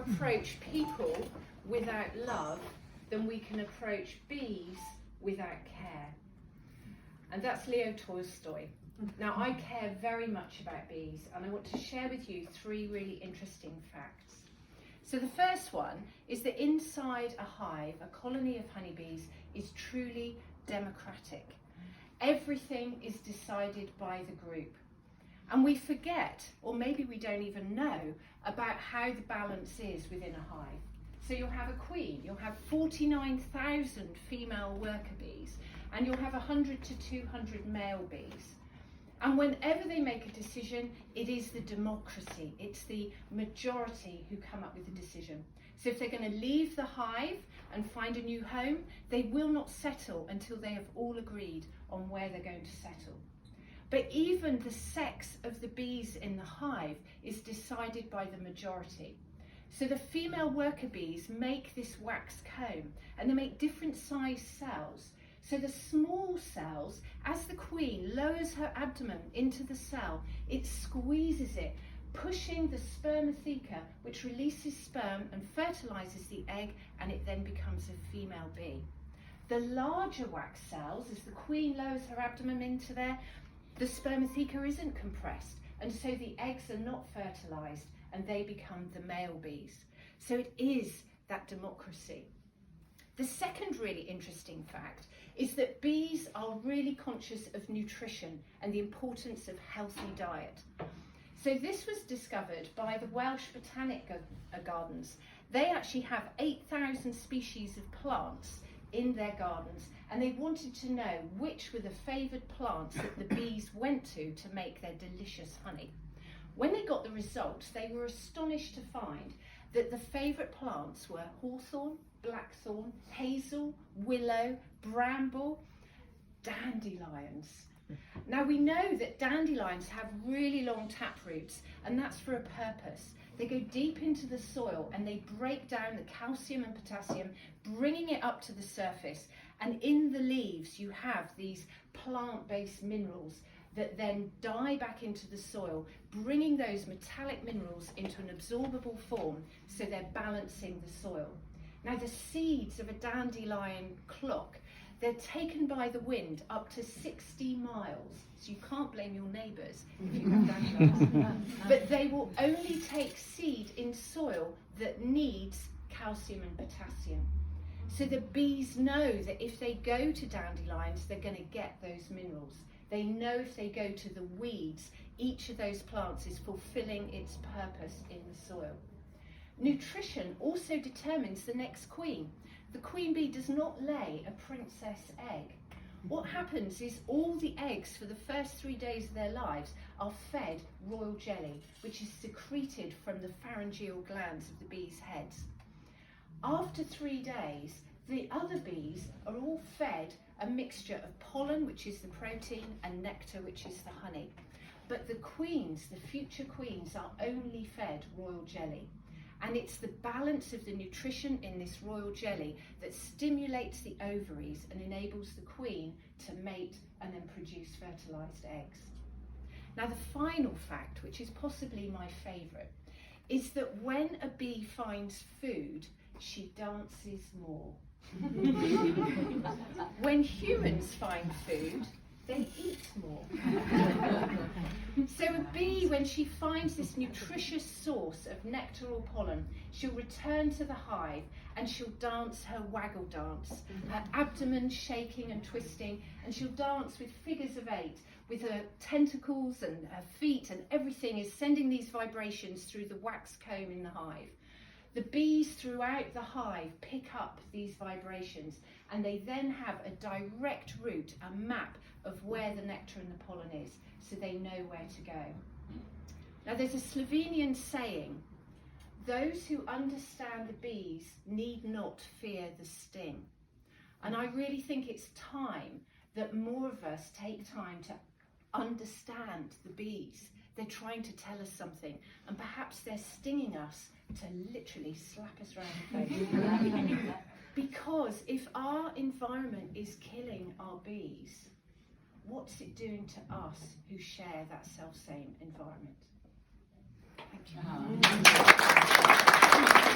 approach people without love than we can approach bees without care. And that's Leo Tolstoy. Now, I care very much about bees, and I want to share with you 3 really interesting facts. So the first one is that inside a hive, a colony of honeybees is truly democratic. Everything is decided by the group. And we forget, or maybe we don't even know, about how the balance is within a hive. So you'll have a queen, you'll have 49,000 female worker bees, and you'll have 100 to 200 male bees. And whenever they make a decision, it is the democracy, it's the majority who come up with the decision. So if they're going to leave the hive and find a new home, they will not settle until they have all agreed on where they're going to settle. But even the sex of the bees in the hive is decided by the majority. So the female worker bees make this wax comb, and they make different sized cells. So the small cells, as the queen lowers her abdomen into the cell, it squeezes it, pushing the spermatheca, which releases sperm and fertilizes the egg, and it then becomes a female bee. The larger wax cells, as the queen lowers her abdomen into there, the spermatheca isn't compressed, and so the eggs are not fertilized, and they become the male bees. So it is that democracy. The second really interesting fact is that bees are really conscious of nutrition and the importance of healthy diet. So this was discovered by the Welsh Botanic Gardens. They actually have 8,000 species of plants in their gardens, and they wanted to know which were the favoured plants that the bees went to make their delicious honey. When they got the results, they were astonished to find that the favourite plants were hawthorn, blackthorn, hazel, willow, bramble, dandelions. Now we know that dandelions have really long tap roots, and that's for a purpose. They go deep into the soil and they break down the calcium and potassium, bringing it up to the surface. And in the leaves you have these plant-based minerals that then die back into the soil, bringing those metallic minerals into an absorbable form, so they're balancing the soil. Now the seeds of a dandelion clock, they're taken by the wind up to 60 miles. So you can't blame your neighbours if you have dandelions. But they will only take seed in soil that needs calcium and potassium. So the bees know that if they go to dandelions, they're going to get those minerals. They know if they go to the weeds, each of those plants is fulfilling its purpose in the soil. Nutrition also determines the next queen. The queen bee does not lay a princess egg. What happens is all the eggs for the first 3 days of their lives are fed royal jelly, which is secreted from the pharyngeal glands of the bees' heads. After 3 days, the other bees are all fed a mixture of pollen, which is the protein, and nectar, which is the honey. But the queens, the future queens, are only fed royal jelly. And it's the balance of the nutrition in this royal jelly that stimulates the ovaries and enables the queen to mate and then produce fertilised eggs. Now the final fact, which is possibly my favourite, is that when a bee finds food, she dances more. When humans find food, they eat more. So a bee, when she finds this nutritious source of nectar or pollen, she'll return to the hive and she'll dance her waggle dance, her abdomen shaking and twisting, and she'll dance with figures of 8, with her tentacles and her feet, and everything is sending these vibrations through the wax comb in the hive. The bees throughout the hive pick up these vibrations, and they then have a direct route, a map of where the nectar and the pollen is, so they know where to go. Now there's a Slovenian saying, those who understand the bees need not fear the sting. And I really think it's time that more of us take time to understand the bees. They're trying to tell us something, and perhaps they're stinging us to literally slap us around the face. Because if our environment is killing our bees, what's it doing to us who share that self-same environment? Thank you.